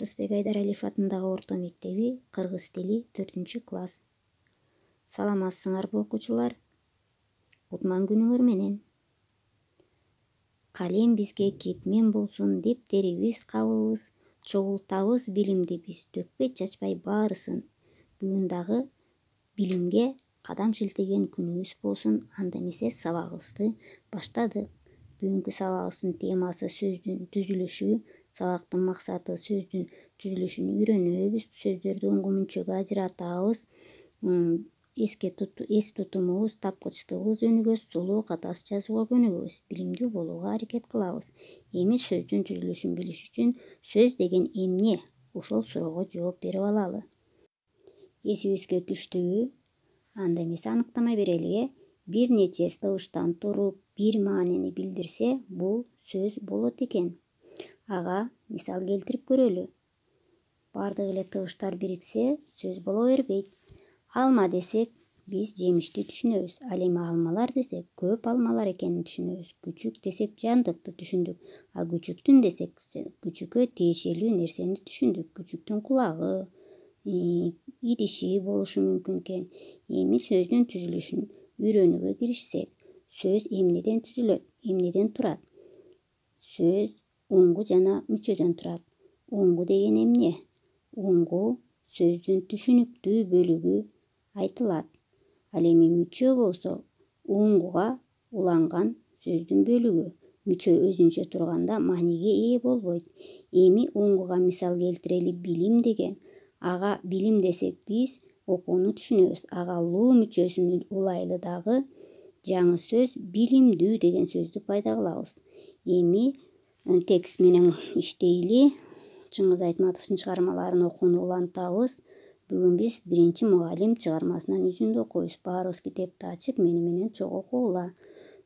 Рысбек Айдаралиев атындагы орто мектеби, кыргыз тили 4-класс. Саламатсыңарбы окуучулар? Кутман күнүңөр менен. Калем бизге кетмен болсун, дептерибиз, кабыбыз, чогултабыз билимди биз, төкпөй чачпай баарысын. Бүгүн дагы билимге кадам шилтеген күнүбүз болсун. Анда эмесе сабагыбызды баштадык. Бүгүнкү сабагыбыздын темасы сөздүн түзүлүшү. Сабактын максаты сөздүн түзүлүшүн үйрөнөбүз, сөздөрдү оңго мүнчөгө ажыратабыз, эс тутумубуз, тапкычтыгыбыз өнүгөт, сулуу, катас жазууга көнүгөбүз, билимдүү болууга аракет кылабыз. Эми сөздүн түзүлүшүн билиш үчүн сөз деген эмне? Ушул суроого жооп берип алалы. Эсибизге түштүбү? Анда эмесе аныктама берелиге. Бир нече сыбыштан туруп, бир маанини билдирсе, бул сөз болот экен. Ага мисал келтирип көрөлү. Бардык эле тыбыштар бириксе, сөз боло бербейт. Алма десек, биз жемишти түшүнөбүз. Ал эми алмалар десек, көп алмалар экенин түшүнөбүз. Күчүк десек, жандыкты түшүндүк. А күчүктүн десек, күчүккө тиешелүү нерсени түшүндүк. Күчүктүн кулагы, идиши болушу мүмкүн экен. Эми сөздүн түзүлүшүн үйрөнүүгө киришсек, сөз эмнеден түзүлөт, эмнеден турат? Сөз уңгу жана мүчөдөн турат. Уңгу деген эмне? Уңгу сөздүн түшүнүктүү бөлүгү айтылат. Ал эми мүчө болсо, уңгуга уланган сөздүн бөлүгү. Мүчө өзүнчө турганда мааниге ээ болбойт. Эми уңгуга мисал келтирели. Билим деген. Ага билим десек, биз окууну түшүнөбүз. Ага луу мүчөсүн улайлы дагы жаңы сөз билимдүү деген сөздү пайда кылабыз. Эми текст менен иштейли. Чыңгыз Айтматовдун чыгармаларын окууну улантабыз. Бүгүн биз 1-мугалим чыгармасынан үзүндү окуйбуз. Баарыбыз китепти ачып, менен чогуу окугула.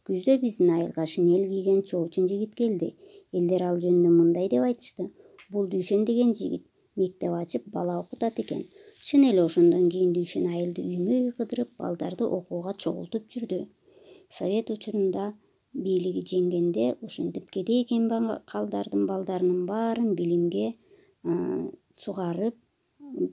Күздө биздин айылга шинель кийген чоочун жигит келди. Элдер ал жөнүндө мындай деп айтышты. Бул Дүйшен деген жигит мектеп ачып, бала окутат экен. Чын эле ошондон кийин Дүйшен айылды үймө үй кыдырып, балдарды окууга чогултуп жүрдү. Совет учурунда бийлиги жеңгенде ушинтип кедей калдардын балдарынын баарын билимге сугарып,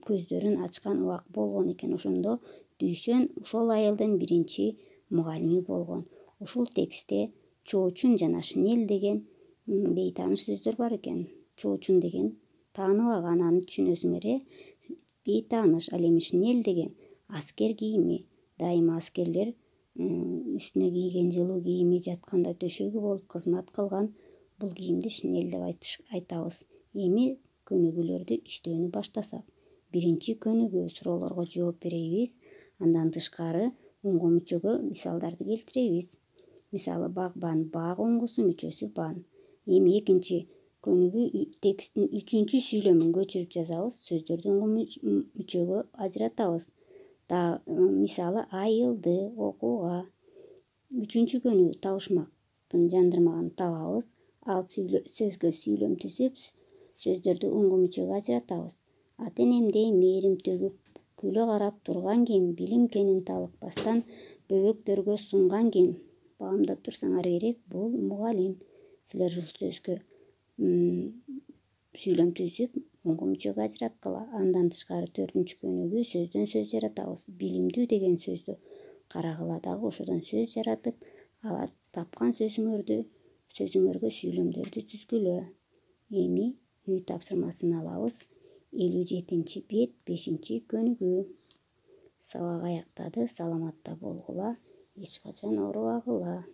көздөрүн ачкан убак болгон экен. Ошондо Дүйшен ошол айылдын 1-мугалими болгон. Ушул текстте чоочун жана шинель деген бейтааныш сөздөр бар экен. Чоочун деген тааныбаган, аны түшүнөсүңөр, бейтааныш. Ал эми шинель деген аскер кийими. Дайыма аскерлер үстүнө кийген жылуу кийими жатканда төшөгү болуп кызмат кылган. Бул кийимди шинель деп айтабыз. Эми көнүгүүлөрдү иштөөнү баштасак. Биринчи көнүгүү суроолорго жооп беребиз. Андан тышкары уңгу мүчөгө мисалдарды келтиребиз. Мисалы, багбан, бак уңгусу, мүчөсү бан. Эми экинчи көнүгүү тексттин 3-чү сүйлөмүн көчүрүп жазабыз. Сөздөрдү уңгу мүчөгө ажыратабыз. Мисалы, айылды, окууга. 3-чү көнүгүү табышмактын жандырмагын табабыз. Ал сөзгө сүйлөм түзүп, сөздөрдү уңгу мүчөгө ажыратабыз. Ат энемдей мээрим төгүп, күлө карап турган ким, билим кенин талыкпастан бөбөктөргө сунган ким? Баамдап турсаңар керек, бул мугалим. Силер ушул сөзгө сүйлөм түзүп, уңгу мүчөгө ажыраткыла. Андан тышкары 4-чү көнүгүү сөздөн сөз жаратабыз. Билимдүү деген сөздү карагыла дагы ошодон сөз жаратып, тапкан сөзүңөргө сүйлөмдөрдү түзгүлө. Эми үй тапшырмасын алабыз. 57-чи бет, 5-чи көнүгүү. Сабак аяктады. Саламатта болгула, эч качан оорубагыла.